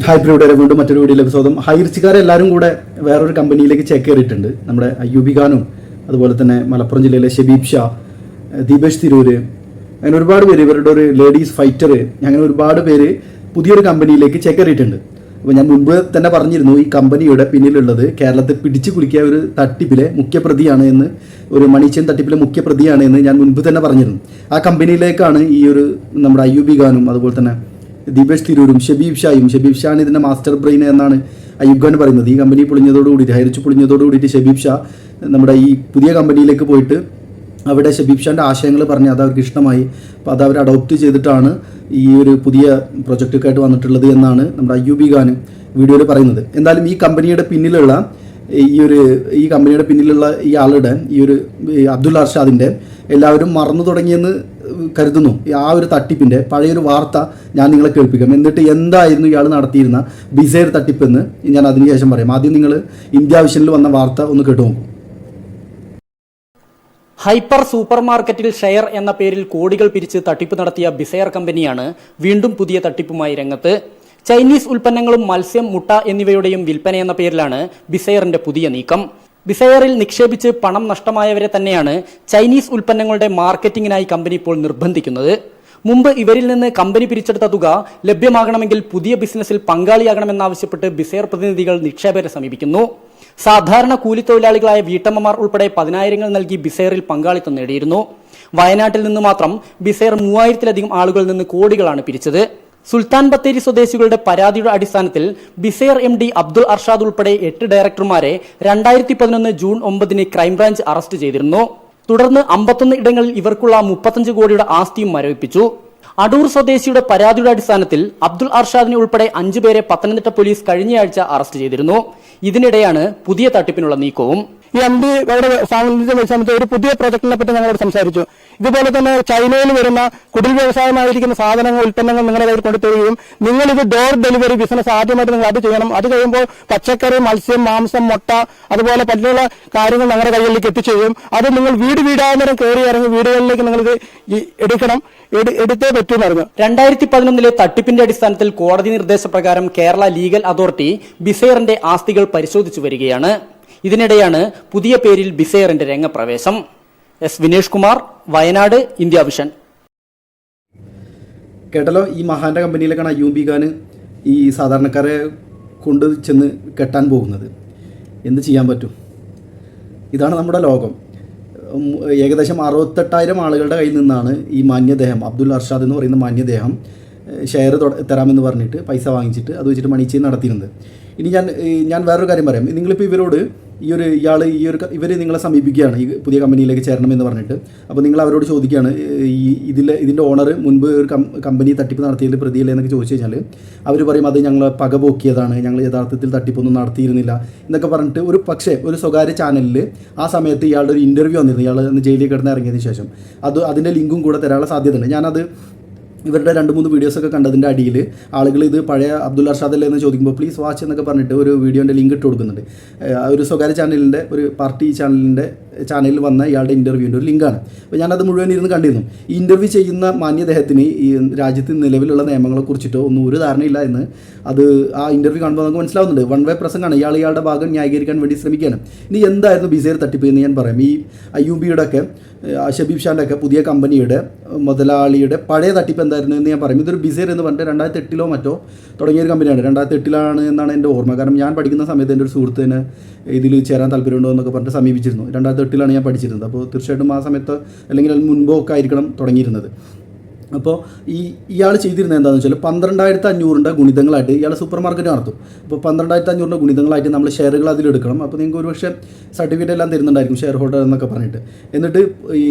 Hi പ്രിയുടെ വീണ്ടും മറ്റൊരു വീഡിയോയിലേക്ക് സ്വാഗതം. ഹൈറിച്ചുകാരെല്ലാവരും കൂടെ വേറൊരു കമ്പനിയിലേക്ക് ചേക്കേറിയിട്ടുണ്ട്. നമ്മുടെ അയ്യൂബി ഖാനും അതുപോലെ തന്നെ മലപ്പുറം ജില്ലയിലെ ഷബീബ് ഷാ, ദീപേഷ് തിരൂര്, അങ്ങനെ ഒരുപാട് പേര്, ഇവരുടെ ഒരു ലേഡീസ് ഫൈറ്റർ, അങ്ങനെ ഒരുപാട് പേര് പുതിയൊരു കമ്പനിയിലേക്ക് ചേക്കേറിയിട്ടുണ്ട്. അപ്പോൾ ഞാൻ മുൻപ് തന്നെ പറഞ്ഞിരുന്നു, ഈ കമ്പനിയുടെ പിന്നിലുള്ളത് കേരളത്തെ പിടിച്ചു കുലുക്കിയ ഒരു തട്ടിപ്പിലെ മുഖ്യപ്രതിയാണ് എന്ന്, ഒരു മണിച്ചൻ തട്ടിപ്പിലെ മുഖ്യപ്രതിയാണ് എന്ന് ഞാൻ മുൻപ് തന്നെ പറഞ്ഞിരുന്നു. ആ കമ്പനിയിലേക്കാണ് ഈ ഒരു നമ്മുടെ അയ്യൂബി ഖാനും അതുപോലെ തന്നെ ദീപേഷ് തിരൂരും ഷബീബ് ഷാണ് ഇതിൻ്റെ മാസ്റ്റർ ബ്രെയിൻ എന്നാണ് അയ്യൂബ് ഖാൻ പറയുന്നത്. ഈ കമ്പനി പൊളിഞ്ഞതോടുകൂടിയിട്ട്, ഹൈറിച്ച് പൊളിഞ്ഞതോടുകൂടിയിട്ട് ഷബീബ് ഷാ നമ്മുടെ ഈ പുതിയ കമ്പനിയിലേക്ക് പോയിട്ട് അവിടെ ഷബീബ് ഷാൻ്റെ ആശയങ്ങൾ പറഞ്ഞ് അത് അവർക്ക് ഇഷ്ടമായി. അപ്പോൾ അത് അവർ അഡോപ്റ്റ് ചെയ്തിട്ടാണ് ഈ ഒരു പുതിയ പ്രൊജക്റ്റൊക്കെ ആയിട്ട് വന്നിട്ടുള്ളത് എന്നാണ് നമ്മുടെ അയ്യൂബി ഖാൻ വീഡിയോയിൽ പറയുന്നത്. എന്തായാലും ഈ കമ്പനിയുടെ പിന്നിലുള്ള ഈ ആളുടെ ഈ ഒരു അബ്ദുൽ അർഷാദിൻ്റെ എല്ലാവരും മറന്നു തുടങ്ങിയെന്ന് കരുതുന്നു. ആ ഒരു തട്ടിപ്പിൻ്റെ പഴയൊരു വാർത്ത ഞാൻ നിങ്ങളെ കേൾപ്പിക്കാം. എന്നിട്ട് എന്തായിരുന്നു ഇയാൾ നടത്തിയിരുന്ന ബിസൈർ തട്ടിപ്പെന്ന് ഞാൻ അതിനുശേഷം പറയാം. ആദ്യം നിങ്ങൾ ഇന്ത്യ വിഷനിൽ വന്ന വാർത്ത ഒന്ന് കേട്ടു നോക്കൂ. ഹൈപ്പർ സൂപ്പർ മാർക്കറ്റിൽ ഷെയർ എന്ന പേരിൽ കോടികൾ പിരിച്ച് തട്ടിപ്പ് നടത്തിയ ബിസൈർ കമ്പനിയാണ് വീണ്ടും പുതിയ തട്ടിപ്പുമായി രംഗത്ത്. ചൈനീസ് ഉൽപ്പന്നങ്ങളും മത്സ്യം, മുട്ട എന്നിവയുടെയും വിൽപ്പന എന്ന പേരിലാണ് ബിസൈറിന്റെ പുതിയ നീക്കം. ബിസൈറിൽ നിക്ഷേപിച്ച് പണം നഷ്ടമായവരെ തന്നെയാണ് ചൈനീസ് ഉൽപ്പന്നങ്ങളുടെ മാർക്കറ്റിംഗിനായി കമ്പനി ഇപ്പോൾ നിർബന്ധിക്കുന്നത്. മുമ്പ് ഇവരിൽ നിന്ന് കമ്പനി പിരിച്ചെടുത്ത തുക ലഭ്യമാകണമെങ്കിൽ പുതിയ ബിസിനസ്സിൽ പങ്കാളിയാകണമെന്നാവശ്യപ്പെട്ട് ബിസൈർ പ്രതിനിധികൾ നിക്ഷേപകരെ സമീപിക്കുന്നു. സാധാരണ കൂലിത്തൊഴിലാളികളായ വീട്ടമ്മമാർ ഉൾപ്പെടെ 10,000 നൽകി ബിസൈറിൽ പങ്കാളിത്തം നേടിയിരുന്നു. വയനാട്ടിൽ നിന്ന് മാത്രം ബിസൈർ 3000-ലധികം ആളുകളിൽ നിന്ന് കോടികളാണ് പിരിച്ചത്. സുൽത്താൻ ബത്തേരി സ്വദേശികളുടെ പരാതിയുടെ അടിസ്ഥാനത്തിൽ ബിസൈർ MD അബ്ദുൾ അർഷാദ് ഉൾപ്പെടെ 8 ഡയറക്ടർമാരെ 2011 ജൂൺ 9 ക്രൈംബ്രാഞ്ച് അറസ്റ്റ് ചെയ്തിരുന്നു. തുടർന്ന് 51 ഇടങ്ങളിൽ ഇവർക്കുള്ള 35 കോടിയുടെ ആസ്തിയും മരവിപ്പിച്ചു. അടൂർ സ്വദേശിയുടെ പരാതിയുടെ അടിസ്ഥാനത്തിൽ അബ്ദുൾ അർഷാദിനെ ഉൾപ്പെടെ 5 പേരെ പത്തനംതിട്ട പോലീസ് കഴിഞ്ഞയാഴ്ച അറസ്റ്റ് ചെയ്തിരുന്നു. ഇതിനിടെയാണ് പുതിയ തട്ടിപ്പിനുള്ള നീക്കവും. ഈ MD സമയത്ത് ഒരു പുതിയ പ്രൊജക്ടിനെ പറ്റി ഞങ്ങളോട് സംസാരിച്ചു. ഇതുപോലെ തന്നെ ചൈനയിൽ വരുന്ന കുടിൽ വ്യവസായമായിരിക്കുന്ന സാധനങ്ങൾ, ഉൽപ്പന്നങ്ങൾ നിങ്ങളുടെ കയ്യിൽ കൊണ്ടുതരികയും നിങ്ങൾ ഇത് ഡോർ ഡെലിവറി ബിസിനസ് ആദ്യമായിട്ട് നിങ്ങൾ അത് ചെയ്യണം. അത് കഴിയുമ്പോൾ പച്ചക്കറി, മത്സ്യം, മാംസം, മുട്ട അതുപോലെ പറ്റുള്ള കാര്യങ്ങൾ ഞങ്ങളുടെ കയ്യിലേക്ക് എത്തിച്ചുകയും അത് നിങ്ങൾ വീടാകുന്നേരം കയറി ഇറങ്ങി വീടുകളിലേക്ക് നിങ്ങളിത് എടുത്തേ പറ്റൂന്ന് പറഞ്ഞു. 2011 തട്ടിപ്പിന്റെ അടിസ്ഥാനത്തിൽ കോടതി നിർദ്ദേശപ്രകാരം കേരള ലീഗൽ അതോറിറ്റി ബിസൈറിന്റെ ആസ്തികൾ പരിശോധിച്ചു വരികയാണ്. ഇതിനിടെയാണ് പുതിയ പേരിൽ ബിസൈറിന്റെ രംഗപ്രവേശം. Vinesh Kumar, Wayanad, India vision. കേട്ടല്ലോ, ഈ മഹാന്റെ കമ്പനിയിലേക്കാണ് അയ്യൂബി ഖാൻ ഈ സാധാരണക്കാരെ കൊണ്ട് ചെന്ന് കെട്ടാൻ പോകുന്നത്. എന്ത് ചെയ്യാൻ പറ്റും? ഇതാണ് നമ്മുടെ ലോകം. ഏകദേശം 68,000 ആളുകളുടെ കയ്യിൽ നിന്നാണ് ഈ മാന്യദേഹം അബ്ദുൽ അർഷാദ് എന്ന് പറയുന്ന മാന്യദേഹം ഷെയർ തരാമെന്ന് പറഞ്ഞിട്ട് പൈസ വാങ്ങിച്ചിട്ട് അത് വെച്ചിട്ട് മണിച്ചെയ്ൻ നടത്തിയിരുന്നത്. ഇനി ഞാൻ വേറൊരു കാര്യം പറയാം. നിങ്ങളിപ്പോൾ ഇവരോട് ഇവർ നിങ്ങളെ സമീപിക്കുകയാണ് ഈ പുതിയ കമ്പനിയിലേക്ക് ചേരണമെന്ന് പറഞ്ഞിട്ട്. അപ്പോൾ നിങ്ങൾ അവരോട് ചോദിക്കുകയാണ്, ഇതിൻ്റെ ഓണർ മുൻപ് ഒരു കമ്പനി തട്ടിപ്പ് നടത്തിയതിൽ പ്രതിയില്ലേ എന്നൊക്കെ ചോദിച്ചു കഴിഞ്ഞാൽ അവർ പറയും അത് ഞങ്ങൾ പകപോക്കിയതാണ്, ഞങ്ങൾ യഥാർത്ഥത്തിൽ തട്ടിപ്പൊന്നും നടത്തിയിരുന്നില്ല എന്നൊക്കെ പറഞ്ഞിട്ട് ഒരു സ്വകാര്യ ചാനലിൽ ആ സമയത്ത് ഇയാളുടെ ഒരു ഇൻ്റർവ്യൂ വന്നിരുന്നു. ഇയാൾ ജയിലിൽ കിടന്ന് ഇറങ്ങിയതിന് ശേഷം അതിൻ്റെ ലിങ്കും കൂടെ തരാനുള്ള സാധ്യതയുണ്ട്. ഞാനത് ഇവരുടെ 2-3 വീഡിയോസൊക്കെ കണ്ടതിൻ്റെ അടിയിൽ ആളുകൾ ഇത് പഴയ അബ്ദുൽ അർഷാദ് അല്ലേ എന്ന് ചോദിക്കുമ്പോൾ പ്ലീസ് വാച്ച് എന്നൊക്കെ പറഞ്ഞിട്ട് ഒരു വീഡിയോൻ്റെ ലിങ്ക് ഇട്ട് കൊടുക്കുന്നുണ്ട്. ഒരു സ്വകാര്യ ചാനലിൻ്റെ, ഒരു പാർട്ടി ചാനലിൽ വന്ന ഇയാളുടെ ഇൻ്റർവ്യൂവിൻ്റെ ഒരു ലിങ്കാണ്. അപ്പോൾ ഞാനത് മുഴുവൻ ഇരുന്ന് കണ്ടിരുന്നു. ഈ ഇൻ്റർവ്യൂ ചെയ്യുന്ന മാന്യദേഹത്തിന് ഈ രാജ്യത്ത് നിലവിലുള്ള നിയമങ്ങളെക്കുറിച്ചിട്ടോ ഒന്നും ഒരു ധാരണയില്ല എന്ന് ആ ഇൻ്റർവ്യൂ കാണുമ്പോൾ നമുക്ക് മനസ്സിലാവുന്നുണ്ട്. വൺ വേ പ്രസംഗമാണ്. ഇയാളുടെ ഭാഗം ന്യായീകരിക്കാൻ വേണ്ടി ശ്രമിക്കുകയാണ്. ഇനി എന്തായിരുന്നു ബിസൈർ തട്ടിപ്പ് എന്ന് ഞാൻ പറയാം. ഈ അയ്യൂബിയുടെ ഒക്കെ ഷബീബ് ഷാൻ്റെ ഒക്കെ പുതിയ കമ്പനിയുടെ മുതലാളിയുടെ പഴയ തട്ടിപ്പ് എന്തായിരുന്നു എന്ന് ഞാൻ പറയും. ഇതൊരു ബിസൈർ എന്ന് പറഞ്ഞിട്ട് 2008 മറ്റോ തുടങ്ങിയൊരു കമ്പനിയാണ്. 2008 എന്നാണ് എൻ്റെ ഓർമ്മ. കാരണം ഞാൻ പഠിക്കുന്ന സമയത്ത് എൻ്റെ ഒരു സുഹൃത്തിന് ഇതിൽ ചേരാൻ താല്പര്യമുണ്ടോ എന്നൊക്കെ പറഞ്ഞിട്ട് സമീപിച്ചിരുന്നു. 2008 ഞാൻ പഠിച്ചിരുന്നത്. അപ്പോൾ തീർച്ചയായിട്ടും ആ സമയത്ത് അല്ലെങ്കിൽ അതിന് മുൻപോ ഒക്കെ ആയിരിക്കണം തുടങ്ങിയിരുന്നത്. അപ്പോൾ ഇയാൾ ചെയ്തിരുന്നത് എന്താണെന്ന് വെച്ചാൽ 12,500 ഗുണിതങ്ങളായിട്ട് ഇയാൾ സൂപ്പർ മാർക്കറ്റ് നടത്തും. അപ്പോൾ 12,500 ഗുണിതങ്ങളായിട്ട് നമ്മൾ ഷെയറുകൾ അതിലെടുക്കണം. അപ്പോൾ നിങ്ങൾക്ക് ഒരുപക്ഷെ സർട്ടിഫിക്കറ്റ് എല്ലാം തരുന്നുണ്ടായിരിക്കും, ഷെയർ ഹോൾഡർ എന്നൊക്കെ പറഞ്ഞിട്ട്. എന്നിട്ട്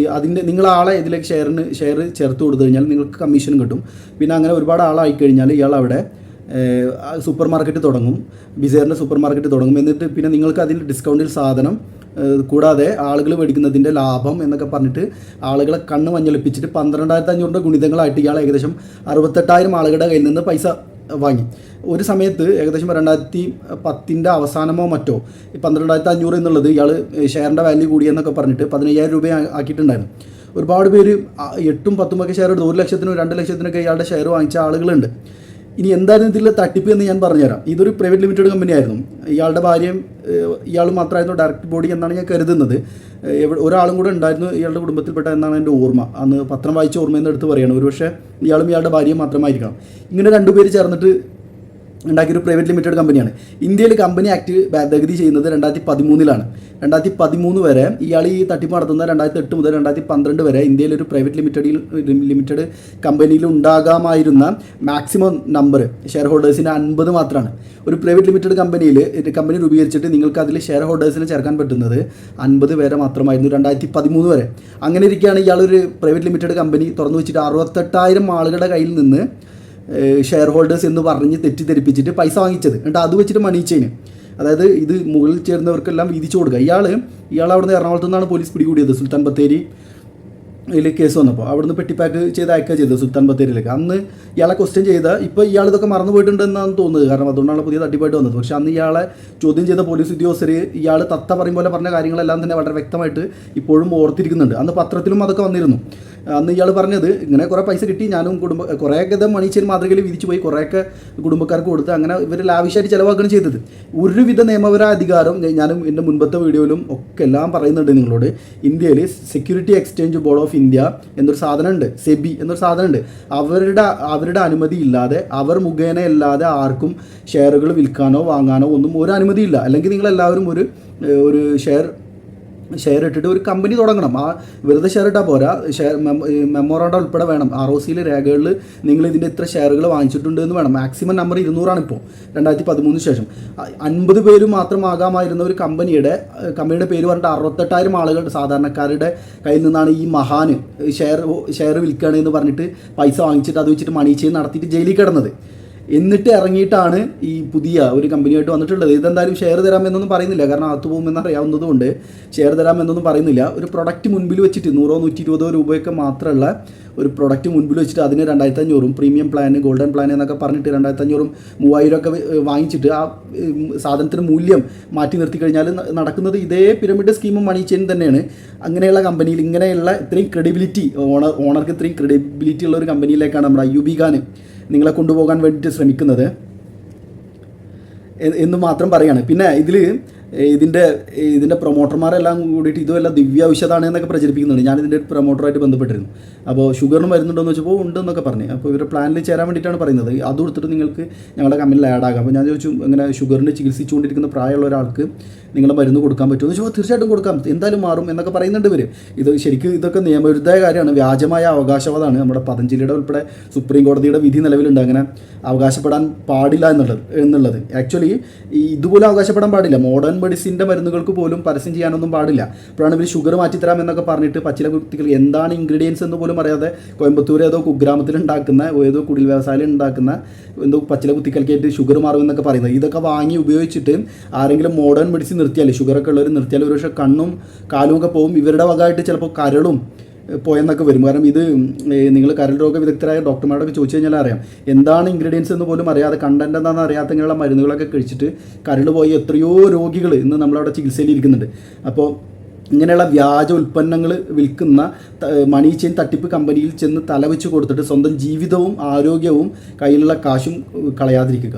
നിങ്ങൾ ആളെ ഇതിലേക്ക് ഷെയർ ചേർത്ത് കൊടുത്തു കഴിഞ്ഞാൽ നിങ്ങൾക്ക് കമ്മീഷൻ കിട്ടും. പിന്നെ അങ്ങനെ ഒരുപാട് ആളായി കഴിഞ്ഞാൽ ഇയാൾ അവിടെ സൂപ്പർ മാർക്കറ്റ് തുടങ്ങും, ബിസൈറിൻ്റെ സൂപ്പർ മാർക്കറ്റ് തുടങ്ങും. എന്നിട്ട് പിന്നെ നിങ്ങൾക്ക് അതിൽ ഡിസ്കൗണ്ടിൽ സാധനം കൂടാതെ ആളുകൾ മേടിക്കുന്നതിൻ്റെ ലാഭം എന്നൊക്കെ പറഞ്ഞിട്ട് ആളുകളെ കണ്ണ് മഞ്ഞളിപ്പിച്ചിട്ട് 12,500 ഗുണിതങ്ങളായിട്ട് ഇയാൾ ഏകദേശം 68,000 ആളുകളുടെ കയ്യിൽ നിന്ന് പൈസ വാങ്ങി. ഒരു സമയത്ത് ഏകദേശം 2010 അവസാനമോ മറ്റോ 12,500 എന്നുള്ളത് ഇയാൾ ഷെയറിൻ്റെ വാല്യൂ കൂടിയെന്നൊക്കെ പറഞ്ഞിട്ട് 15,000 രൂപ ആക്കിയിട്ടുണ്ടായിരുന്നു. ഒരുപാട് പേര് 8-10 ഒക്കെ ഷെയർ എടുത്തു. 1 ലക്ഷത്തിനും 2 ലക്ഷത്തിനൊക്കെ ഇയാളുടെ ഷെയർ വാങ്ങിച്ച ആളുകളുണ്ട്. ഇനി എന്തായിരുന്നു ഇതിലെ തട്ടിപ്പ് എന്ന് ഞാൻ പറഞ്ഞുതരാം. ഇതൊരു പ്രൈവറ്റ് ലിമിറ്റഡ് കമ്പനി ആയിരുന്നു. ഇയാളുടെ ഭാര്യയും ഇയാളും മാത്രമായിരുന്നു ഡയറക്ടർ ബോഡി എന്നാണ് ഞാൻ കരുതുന്നത്. ഒരാളും കൂടെ ഉണ്ടായിരുന്നു ഇയാളുടെ കുടുംബത്തിൽപ്പെട്ട എന്നാണ് എൻ്റെ ഓർമ്മ. അന്ന് പത്രം വായിച്ച ഓർമ്മയെന്ന് എടുത്ത് പറയുകയാണ്. ഒരുപക്ഷെ ഇയാളും ഇയാളുടെ ഭാര്യയും മാത്രമായിരിക്കണം. ഇങ്ങനെ രണ്ടുപേര് ചേർന്നിട്ട് ഉണ്ടാക്കിയൊരു പ്രൈവറ്റ് ലിമിറ്റഡ് കമ്പനിയാണ്. ഇന്ത്യയിൽ കമ്പനി ആക്ട് ഭേദഗതി ചെയ്യുന്നത് 2013 2013 വരെ ഇയാൾ ഈ തട്ടിപ്പ് നടത്തുന്ന 2008 മുതൽ 2012 വരെ ഇന്ത്യയിലൊരു പ്രൈവറ്റ് ലിമിറ്റഡ് കമ്പനിയിൽ ഉണ്ടാകാമായിരുന്ന മാക്സിമം നമ്പർ ഷെയർ ഹോൾഡേഴ്സിന് 50 മാത്രമാണ്. ഒരു പ്രൈവറ്റ് ലിമിറ്റഡ് കമ്പനി രൂപീകരിച്ചിട്ട് നിങ്ങൾക്ക് അതിൽ ഷെയർ ഹോൾഡേഴ്സിനെ ചേർക്കാൻ പറ്റുന്നത് 50 പേരെ മാത്രമായിരുന്നു 2013 വരെ. അങ്ങനെ ഇരിക്കുകയാണ് ഇയാളൊരു പ്രൈവറ്റ് ലിമിറ്റഡ് കമ്പനി തുറന്നു വെച്ചിട്ട് 68,000 ആളുകളുടെ കയ്യിൽ നിന്ന് ഷെയർ ഹോൾഡേഴ്സ് എന്ന് പറഞ്ഞ് തെറ്റിദ്ധരിപ്പിച്ചിട്ട് പൈസ വാങ്ങിച്ചത്. എന്നിട്ട് അത് വെച്ചിട്ട് മണി ചെയിൻ, അതായത് ഇത് മുകളിൽ ചേർന്നവർക്കെല്ലാം വീതിച്ചു കൊടുക്കുക. ഇയാൾ അവിടുന്ന് എറണാകുളത്തു നിന്നാണ് പോലീസ് പിടികൂടിയത്. സുൽത്താൻ ബത്തേരി കേസ് വന്നപ്പോൾ അവിടുന്ന് പെട്ടിപ്പാക്ക് ചെയ്ത് അയക്കുക ചെയ്തത് സുൽത്താൻ ബത്തേരിയിലേക്ക്. അന്ന് ഇയാളെ ക്വസ്റ്റ്യൻ ചെയ്ത, ഇപ്പോൾ ഇയാൾ ഇതൊക്കെ മറന്നു പോയിട്ടുണ്ടെന്നാണ് തോന്നുന്നത്, കാരണം അതുകൊണ്ടാണ് പുതിയ തട്ടിപ്പായിട്ട് വന്നത്. പക്ഷേ അന്ന് ഇയാളെ ചോദ്യം ചെയ്ത പോലീസ് ഉദ്യോഗസ്ഥർ ഇയാൾ തത്ത പറയും പോലെ പറഞ്ഞ കാര്യങ്ങളെല്ലാം തന്നെ വളരെ വ്യക്തമായിട്ട് ഇപ്പോഴും ഓർത്തിരിക്കുന്നുണ്ട്. അന്ന് പത്രത്തിലും അതൊക്കെ വന്നിരുന്നു. അന്ന് ഇയാൾ പറഞ്ഞത് ഇങ്ങനെ കുറേ പൈസ കിട്ടി, ഞാനും കുറേയൊക്കെ ഇത് മണി ചെയിൻ മാതൃകയിൽ വിധിച്ചു പോയി, കുറേയൊക്കെ കുടുംബക്കാർക്ക് കൊടുത്ത് അങ്ങനെ ഇവർ ലാവിഷായിട്ട് ചിലവാക്കുകയാണ് ചെയ്തത്. ഒരുവിധ നിയമപര അധികാരം ഞാനും എൻ്റെ മുൻപത്തെ വീഡിയോയിലും ഒക്കെ എല്ലാം പറയുന്നുണ്ട് നിങ്ങളോട്. ഇന്ത്യയിൽ security exchange board of India എന്നൊരു സാധനമുണ്ട്, സെബി എന്നൊരു സാധനമുണ്ട്. അവരുടെ അനുമതി ഇല്ലാതെ, അവർ മുഖേന അല്ലാതെ ആർക്കും ഷെയറുകൾ വിൽക്കാനോ വാങ്ങാനോ ഒന്നും ഒരു അനുമതിയില്ല. അല്ലെങ്കിൽ നിങ്ങളെല്ലാവരും ഒരു ഷെയർ ഇട്ടിട്ട് ഒരു കമ്പനി തുടങ്ങണം. ആ വെറുതെ ഷെയർ ഇട്ടാൽ പോരാ, മെമ്മോറാണ്ടം ഉൾപ്പെടെ വേണം. ROC രേഖകളിൽ നിങ്ങൾ ഇതിൻ്റെ ഇത്ര ഷെയറുകൾ വാങ്ങിച്ചിട്ടുണ്ട് എന്ന് വേണം. മാക്സിമം നമ്പർ 200 ഇപ്പോൾ 2013 ശേഷം. 50 പേര് മാത്രമാകാമായിരുന്ന ഒരു കമ്പനിയുടെ പേര് പറഞ്ഞിട്ട് 68,000 ആളുകൾ സാധാരണക്കാരുടെ കയ്യിൽ നിന്നാണ് ഈ മഹാന് ഷെയർ വിൽക്കുകയാണ് എന്ന് പറഞ്ഞിട്ട് പൈസ വാങ്ങിച്ചിട്ട് അത് വെച്ചിട്ട് മണി ചെയിൻ നടത്തിയിട്ട് ജയിലിൽ കിടന്നത്. എന്നിട്ട് ഇറങ്ങിയിട്ടാണ് ഈ പുതിയ ഒരു കമ്പനിയായിട്ട് വന്നിട്ടുള്ളത്. ഇതെന്തായാലും ഷെയർ തരാമെന്നൊന്നും പറയുന്നില്ല, കാരണം അകത്ത് പോകുമെന്ന് അറിയാവുന്നതുകൊണ്ട് ഷെയർ തരാമെന്നൊന്നും പറയുന്നില്ല. ഒരു പ്രൊഡക്റ്റ് മുൻപിൽ വെച്ചിട്ട് 100-120 രൂപയൊക്കെ മാത്രമുള്ള ഒരു പ്രൊഡക്റ്റ് മുൻപിൽ വെച്ചിട്ട് അതിന് 2,500 പ്രീമിയം പ്ലാൻ, ഗോൾഡൻ പ്ലാൻ എന്നൊക്കെ പറഞ്ഞിട്ട് 2,500 3,000 ഒക്കെ വാങ്ങിച്ചിട്ട് ആ സാധനത്തിന് മൂല്യം മാറ്റി നിർത്തി കഴിഞ്ഞാൽ നടക്കുന്നത് ഇതേ പിരമിഡ് സ്കീമും മണി ചെയിൻ തന്നെയാണ്. അങ്ങനെയുള്ള കമ്പനിയിൽ ഇങ്ങനെയുള്ള ഇത്രയും ക്രെഡിബിലിറ്റി, ഓണർക്ക് ഇത്രയും ക്രെഡിബിലിറ്റി ഉള്ള ഒരു കമ്പനിയിലേക്കാണ് നമ്മുടെ അയ്യൂബ് ഖാൻ നിങ്ങളെ കൊണ്ടുപോകാൻ വേണ്ടിയിട്ട് ശ്രമിക്കുന്നത് എന്ന് മാത്രം പറയാണ്. പിന്നെ ഇതിൻ്റെ പ്രൊമോട്ടർമാരെല്ലാം കൂടിയിട്ട് ഇതുമെല്ലാം ദിവ്യ ഔഷധമാണ് എന്നൊക്കെ പ്രചരിപ്പിക്കുന്നുണ്ട്. ഞാനിതിൻ്റെ പ്രൊമോട്ടറായിട്ട് ബന്ധപ്പെട്ടിരുന്നു. അപ്പോൾ ഷുഗറിന് വരുന്നുണ്ടോയെന്ന് വെച്ചപ്പോൾ ഉണ്ടെന്നൊക്കെ പറഞ്ഞു. അപ്പോൾ ഇവരുടെ പ്ലാനിൽ ചേരാൻ വേണ്ടിയിട്ടാണ് പറയുന്നത്. അത് കൊടുത്തിട്ട് നിങ്ങൾക്ക് ഞങ്ങളുടെ കമ്പനിയിൽ ആഡ് ആകാം. അപ്പോൾ ഞാൻ ചോദിച്ചു, ഇങ്ങനെ ഷുഗറിന് ചികിത്സിച്ചുകൊണ്ടിരിക്കുന്ന പ്രായമുള്ള ഒരാൾക്ക് നിങ്ങളെ മരുന്ന് കൊടുക്കാൻ പറ്റുമോ എന്ന് ചോദിച്ചാൽ തീർച്ചയായിട്ടും കൊടുക്കാം, എന്തായാലും മാറും എന്നൊക്കെ പറയുന്നുണ്ട് ഇവർ. ശരിക്കും ഇതൊക്കെ നിയമവിരുദ്ധമായ കാര്യമാണ്, വ്യാജമായ അവകാശവാദമാണ്. നമ്മുടെ പതഞ്ജലിയുടെ ഉൾപ്പെടെ സുപ്രീം കോടതിയുടെ വിധി നിലവിലുണ്ട് അങ്ങനെ അവകാശപ്പെടാൻ പാടില്ല എന്നുള്ളത്. ആക്ച്വലി ഇതുപോലെ അവകാശപ്പെടാൻ പാടില്ല. മോഡേൺ മെഡിസിൻ്റെ മരുന്നുകൾക്ക് പോലും പരസ്യം ചെയ്യാനൊന്നും പാടില്ല. അപ്പോഴാണ് ഇവർ ഷുഗർ മാറ്റിത്തരാം എന്നൊക്കെ പറഞ്ഞിട്ട് പച്ചില കുട്ടികൾ എന്താണ് ഇൻഗ്രീഡിയൻസ് എന്ന് പോലും അറിയാതെ കോയമ്പത്തൂർ ഏതോ കുഗ്രാമത്തിൽ ഉണ്ടാക്കുന്ന, ഏതോ കുടിൽ വ്യവസായം ഉണ്ടാക്കുന്ന എന്തോ പച്ചില കുത്തിക്കൽക്കായിട്ട് ഷുഗർ മാറുമെന്നൊക്കെ പറയുന്നത്. ഇതൊക്കെ വാങ്ങി ഉപയോഗിച്ചിട്ട് ആരെങ്കിലും മോഡേൺ മെഡിസിൻ നിർത്തിയാൽ, ഷുഗറൊക്കെ ഉള്ളവർ നിർത്തിയാൽ ഒരു പക്ഷേ കണ്ണും കാലും ഒക്കെ പോകും. ഇവരുടെ വകമായിട്ട് ചിലപ്പോൾ കരളും പോയെന്നൊക്കെ വരും. കാരണം ഇത് നിങ്ങൾ കരൾ രോഗ വിദഗ്ധരായ ഡോക്ടർമാരോടൊക്കെ ചോദിച്ചു കഴിഞ്ഞാൽ അറിയാം എന്താണ് ഇൻഗ്രീഡിയൻസ് എന്ന് പോലും അറിയാതെ, കണ്ടന്റ് എന്താണെന്ന് അറിയാത്ത ഇങ്ങനെയുള്ള മരുന്നുകളൊക്കെ കഴിച്ചിട്ട് കരൾ പോയി എത്രയോ രോഗികൾ ഇന്ന് നമ്മളവിടെ ചികിത്സയിൽ ഇരിക്കുന്നുണ്ട്. അപ്പോൾ ഇങ്ങനെയുള്ള വ്യാജ ഉൽപ്പന്നങ്ങൾ വിൽക്കുന്ന മണി ചെയിൻ തട്ടിപ്പ് കമ്പനിയിൽ ചെന്ന് തലവെച്ച് കൊടുത്തിട്ട് സ്വന്തം ജീവിതവും ആരോഗ്യവും കയ്യിലുള്ള കാശും കളയാതിരിക്കുക.